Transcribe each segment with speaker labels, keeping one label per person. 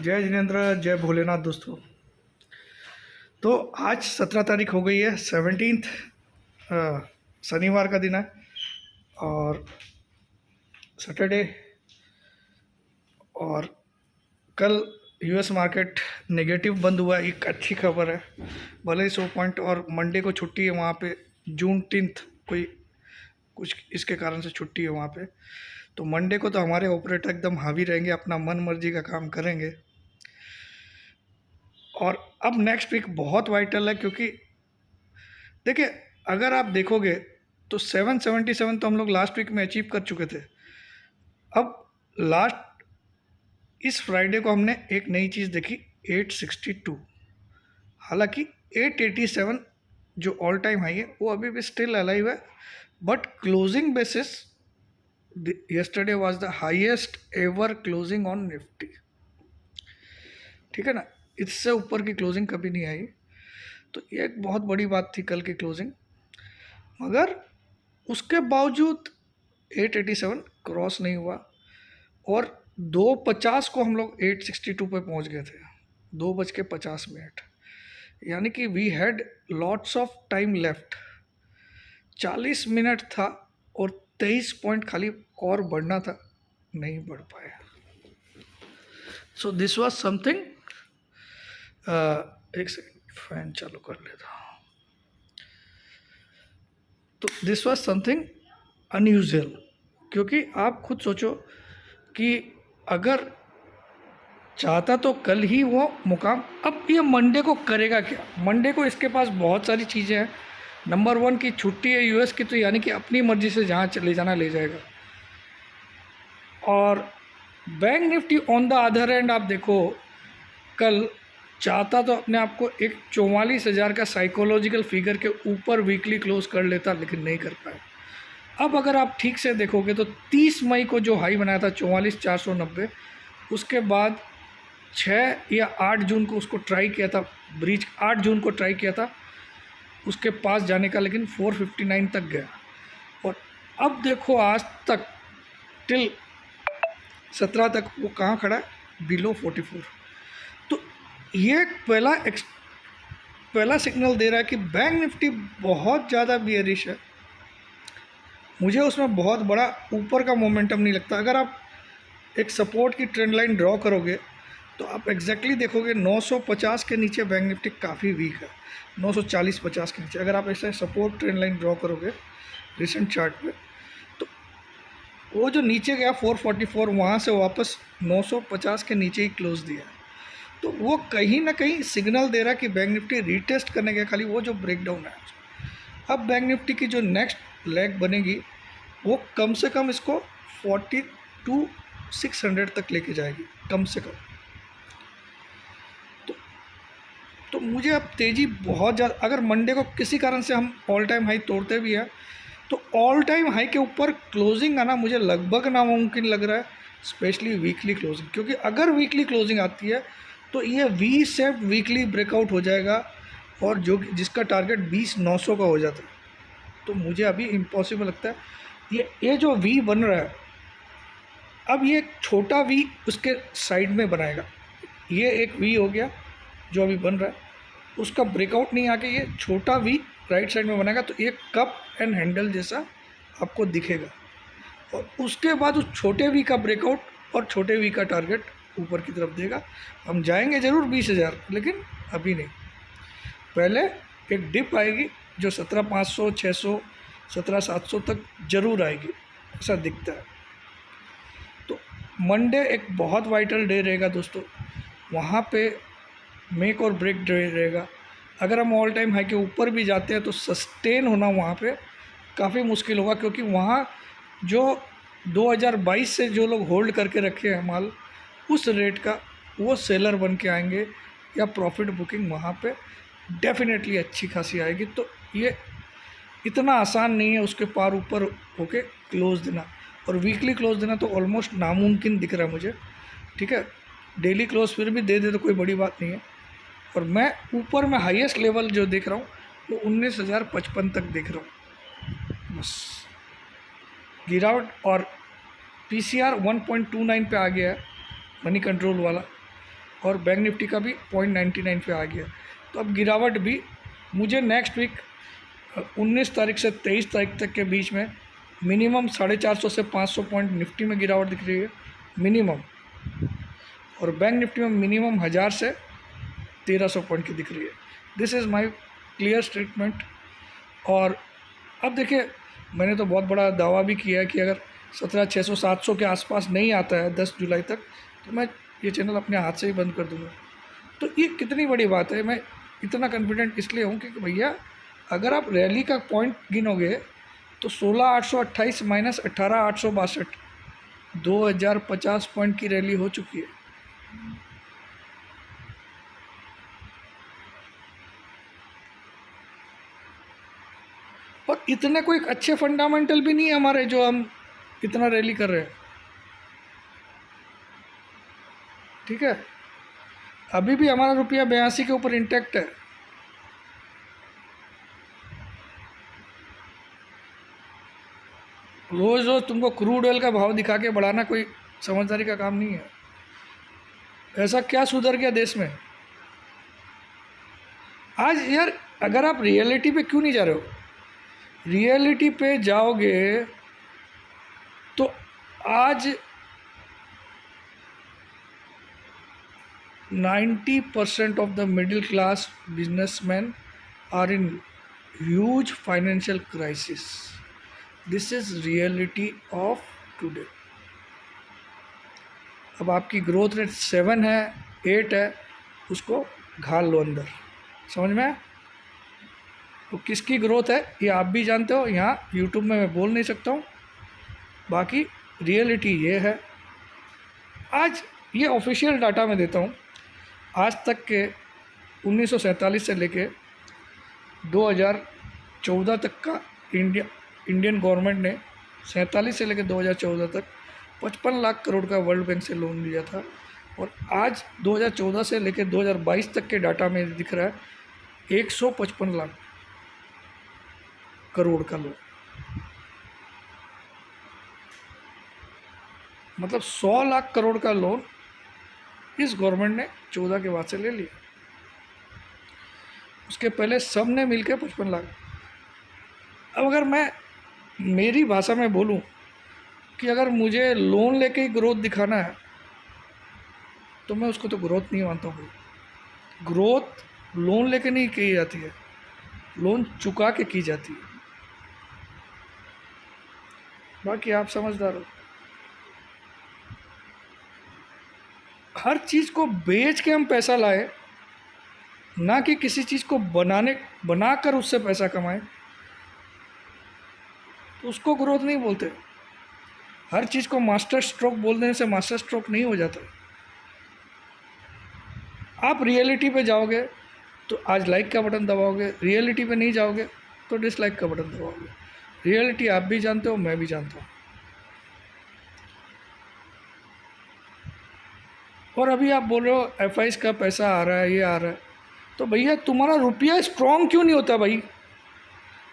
Speaker 1: जय जिनेन्द्र, जय भोलेनाथ दोस्तों। तो आज 17 तारीख हो गई है, 17th शनिवार का दिन है और सैटरडे। और कल यूएस मार्केट नेगेटिव बंद हुआ, एक अच्छी खबर है। भले ही 100 पॉइंट, और मंडे को छुट्टी है वहाँ पे, जून 10th कोई कुछ इसके कारण से छुट्टी है वहाँ पे। तो मंडे को तो हमारे ऑपरेटर एकदम हावी रहेंगे, अपना मन मर्जी का काम करेंगे। और अब नेक्स्ट वीक बहुत वाइटल है, क्योंकि देखिए अगर आप देखोगे तो 777 तो हम लोग लास्ट वीक में अचीव कर चुके थे। अब लास्ट इस फ्राइडे को हमने एक नई चीज़ देखी, 862। हालांकि 887 जो ऑल टाइम हाई है वो अभी भी स्टिल अलाइव है, but closing basis yesterday was the highest ever closing on Nifty. ठीक है ना, इससे ऊपर की क्लोजिंग कभी नहीं आई। तो ये एक बहुत बड़ी बात थी कल की क्लोजिंग, मगर उसके बावजूद 887 क्रॉस नहीं हुआ और 2:50 को हम लोग 862 पे पहुंच गए थे, 2:50। यानी कि we had lots of time left. 40 minute था और 23 पॉइंट खाली और बढ़ना था, नहीं बढ़ पाया। सो दिस वॉज समथिंग, एक सेकेंड फैन चालू कर लेता हूँ। तो दिस वॉज समथिंग अनयूजुअल, क्योंकि आप खुद सोचो कि अगर चाहता तो कल ही वो मुकाम, अब ये मंडे को करेगा क्या? मंडे को इसके पास बहुत सारी चीज़ें हैं। नंबर 1 की छुट्टी है यूएस की, तो यानी कि अपनी मर्जी से जहाँ ले जाना ले जाएगा। और bank Nifty on the other and आप देखो, कल चाहता तो अपने आप को एक 44,000 का साइकोलॉजिकल फिगर के ऊपर वीकली क्लोज कर लेता, लेकिन नहीं कर पाया। अब अगर आप ठीक से देखोगे तो 30 मई को जो हाई बनाया था 44,490, उसके बाद 6 या 8 जून को उसको ट्राई किया था ब्रीच, 8 जून को ट्राई किया था उसके पास जाने का, लेकिन 459 तक गया। और अब देखो आज तक टिल 17 तक वो कहाँ खड़ा है? बिलो 44। तो ये पहला सिग्नल दे रहा है कि बैंक निफ्टी बहुत ज़्यादा बियरिश है। मुझे उसमें बहुत बड़ा ऊपर का मोमेंटम नहीं लगता। अगर आप एक सपोर्ट की ट्रेंड लाइन ड्रॉ करोगे तो आप एग्जैक्टली देखोगे 950 के नीचे बैंक निफ्टी काफ़ी वीक है, 940-50 के नीचे। अगर आप ऐसे सपोर्ट ट्रेंड लाइन ड्रॉ करोगे रिसेंट चार्ट पे, तो वो जो नीचे गया 444, वहाँ से वापस 950 के नीचे ही क्लोज दिया। तो वो कहीं ना कहीं सिग्नल दे रहा है कि बैंक निफ्टी रीटेस्ट करने के, खाली वो जो ब्रेकडाउन है। अब बैंक निफ्टी की जो नेक्स्ट लेग बनेगी वो कम से कम इसको 42,600 तक लेके जाएगी, कम से कम। तो मुझे अब तेज़ी बहुत ज़्यादा, अगर मंडे को किसी कारण से हम ऑल टाइम हाई तोड़ते भी हैं तो ऑल टाइम हाई के ऊपर क्लोजिंग आना मुझे लगभग नामुमकिन लग रहा है, स्पेशली वीकली क्लोजिंग। क्योंकि अगर वीकली क्लोजिंग आती है तो ये वी शेप वीकली ब्रेकआउट हो जाएगा, और जो जिसका टारगेट 20,900 का हो जाता है। तो मुझे अभी इम्पॉसिबल लगता है। ये जो वी बन रहा है, अब ये छोटा वी उसके साइड में बनाएगा। ये एक वी हो गया जो अभी बन रहा है, उसका ब्रेकआउट नहीं आके ये छोटा वी राइट साइड में बनाएगा, तो एक कप एंड हैंडल जैसा आपको दिखेगा। और उसके बाद उस छोटे वी का ब्रेकआउट और छोटे वी का टारगेट ऊपर की तरफ देगा। हम जाएंगे ज़रूर 20,000, लेकिन अभी नहीं। पहले एक डिप आएगी जो 17,500, 600, 17,700 तक ज़रूर आएगी, ऐसा दिखता है। तो मंडे एक बहुत वाइटल डे रहेगा दोस्तों, वहाँ पे मेक और ब्रेक डे रहेगा। अगर हम ऑल टाइम हाई के ऊपर भी जाते हैं तो सस्टेन होना वहाँ पे काफ़ी मुश्किल होगा, क्योंकि वहाँ जो 2022 से जो लोग होल्ड करके रखे हैं माल, उस रेट का वो सेलर बन के आएंगे, या प्रॉफिट बुकिंग वहाँ पे डेफिनेटली अच्छी खासी आएगी। तो ये इतना आसान नहीं है उसके पार ऊपर होके क्लोज देना, और वीकली क्लोज देना तो ऑलमोस्ट नामुमकिन दिख रहा है मुझे। ठीक है, डेली क्लोज फिर भी दे दे तो कोई बड़ी बात नहीं है। और मैं ऊपर में हाईएस्ट लेवल जो देख रहा हूँ वो 19,055 तक देख रहा हूँ बस। गिरावट और पीसीआर 1.29 पे आ गया है, मनी कंट्रोल वाला। और बैंक निफ्टी का भी 0.99 पे आ गया। तो अब गिरावट भी मुझे नेक्स्ट वीक 19 तारीख से 23 तारीख तक के बीच में मिनिमम 450 से 500 पॉइंट निफ्टी में गिरावट दिख रही है मिनिमम, और बैंक निफ्टी में मिनिमम 1000 से 1300 पॉइंट की दिख रही है। This is my clear statement. और अब देखिए, मैंने तो बहुत बड़ा दावा भी किया है कि अगर 17,600-700 के आसपास नहीं आता है 10 जुलाई तक, तो मैं ये चैनल अपने हाथ से ही बंद कर दूँगा। तो ये कितनी बड़ी बात है। मैं इतना कॉन्फिडेंट इसलिए हूँ क्योंकि भैया अगर आप रैली का पॉइंट गिनोगे तो 16,828 माइनस 18,862, 2,050 पॉइंट की रैली हो चुकी है। और इतने कोई अच्छे फंडामेंटल भी नहीं है हमारे जो हम इतना रैली कर रहे हैं। ठीक है, अभी भी हमारा रुपया 82 के ऊपर इंटैक्ट है। रोज़ रोज़ तुमको क्रूड ऑयल का भाव दिखा के बढ़ाना कोई समझदारी का काम नहीं है। ऐसा क्या सुधर गया देश में आज यार? अगर आप रियलिटी पे क्यों नहीं जा रहे हो? रियलिटी पे जाओगे तो आज 90% of the middle class businessmen are in huge financial crisis. This is reality of today. अब आपकी ग्रोथ रेट 7 है 8 है, उसको घाल लो अंदर, समझ में आया? तो किसकी ग्रोथ है ये आप भी जानते हो, यहाँ यूट्यूब में मैं बोल नहीं सकता हूँ। बाकी रियलिटी ये है। आज ये ऑफिशियल डाटा मैं देता हूँ, आज तक के 1947 से लेके 2014 तक का इंडियन गवर्नमेंट ने 47 से लेकर 2014 तक 55 लाख करोड़ का वर्ल्ड बैंक से लोन लिया था। और आज 2014 से लेकर 2022 तक के डाटा में दिख रहा है 155 लाख करोड़ का लोन, मतलब 100 लाख करोड़ का लोन इस गवर्नमेंट ने 14 के बाद से ले लिया। उसके पहले सब ने मिलकर 55 लाख। अब अगर मैं मेरी भाषा में बोलूं कि अगर मुझे लोन लेके ही ग्रोथ दिखाना है तो मैं उसको तो ग्रोथ नहीं मानता हूँ। ग्रोथ लोन लेके नहीं की जाती है, लोन चुका के की जाती है। बाकी आप समझदार हो। हर चीज़ को बेच के हम पैसा लाए, ना कि किसी चीज़ को बनाकर उससे पैसा कमाए, तो उसको ग्रोथ नहीं बोलते। हर चीज़ को मास्टर स्ट्रोक बोल देने से मास्टर स्ट्रोक नहीं हो जाता। आप रियलिटी पे जाओगे तो आज लाइक का बटन दबाओगे, रियलिटी पे नहीं जाओगे तो डिसलाइक का बटन दबाओगे। रियलिटी आप भी जानते हो, मैं भी जानता हूँ। और अभी आप बोल रहे हो FIs का पैसा आ रहा है, ये आ रहा है, तो भैया तुम्हारा रुपया स्ट्रॉन्ग क्यों नहीं होता भाई?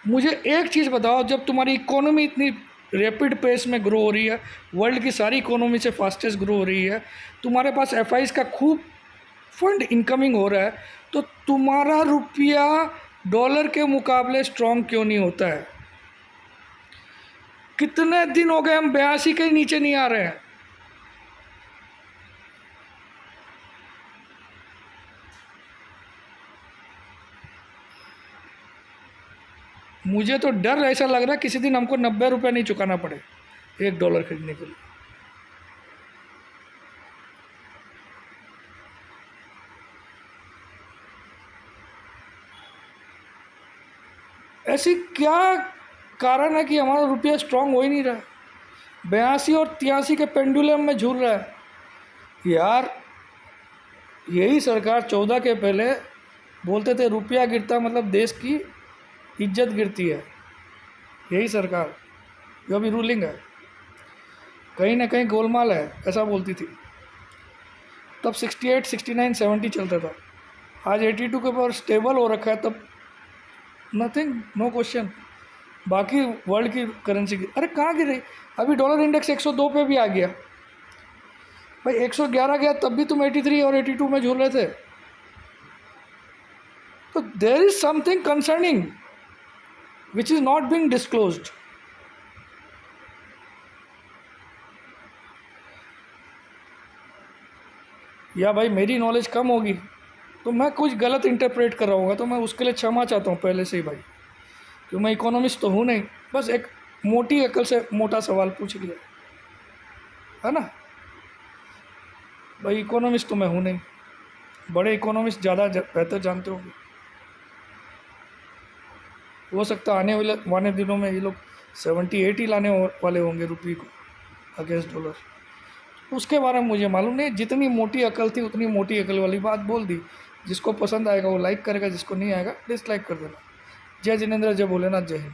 Speaker 1: मुझे एक चीज़ बताओ, जब तुम्हारी इकोनॉमी इतनी रैपिड पेस में ग्रो हो रही है, वर्ल्ड की सारी इकोनॉमी से फास्टेस्ट ग्रो हो रही है, तुम्हारे पास FIs का खूब फंड इनकमिंग हो रहा है, तो तुम्हारा रुपया डॉलर के मुकाबले स्ट्रॉन्ग क्यों नहीं होता है? कितने दिन हो गए हम 82 के नीचे नहीं आ रहे हैं। मुझे तो डर ऐसा लग रहा है किसी दिन हमको 90 रुपये नहीं चुकाना पड़े $1 खरीदने के लिए। ऐसी क्या कारण है कि हमारा रुपया स्ट्रांग हो ही नहीं रहा? 82 और 83 के पेंडुलम में झूल रहा है यार। यही सरकार 14 के पहले बोलते थे रुपया गिरता मतलब देश की इज्जत गिरती है। यही सरकार जो अभी रूलिंग है, कहीं ना कहीं गोलमाल है, ऐसा बोलती थी। तब 68, 69, 70 चलता था, आज 82 के ऊपर स्टेबल हो रखा है। तब नथिंग, नो क्वेश्चन। बाकी वर्ल्ड की करेंसी की अरे कहाँ गिर रही? अभी डॉलर इंडेक्स 102 पे भी आ गया। भाई 111 गया तब भी तुम 83 और 82 में झूल रहे थे। तो there is something concerning which is not being disclosed. या भाई मेरी नॉलेज कम होगी तो मैं कुछ गलत इंटरप्रेट कर रहा हूँ तो मैं उसके लिए क्षमा चाहता हूँ पहले से ही भाई, क्योंकि मैं इकोनॉमिस्ट तो हूँ नहीं, बस एक मोटी अकल से मोटा सवाल पूछ लिया, है ना भाई। इकोनॉमिस्ट तो मैं हूँ नहीं, बड़े इकोनॉमिस्ट ज़्यादा बेहतर जानते होंगे। हो सकता है आने दिनों में ये लोग 78 ही लाने वाले होंगे रुपये को अगेंस्ट डॉलर। उसके बारे में मुझे मालूम नहीं, जितनी मोटी अकल थी उतनी मोटी अकल वाली बात बोल दी। जिसको पसंद आएगा वो लाइक करेगा, जिसको नहीं आएगा डिसलाइक कर देना। जय जिनेंद्र, जय भोलेनाथ, जय हिंद।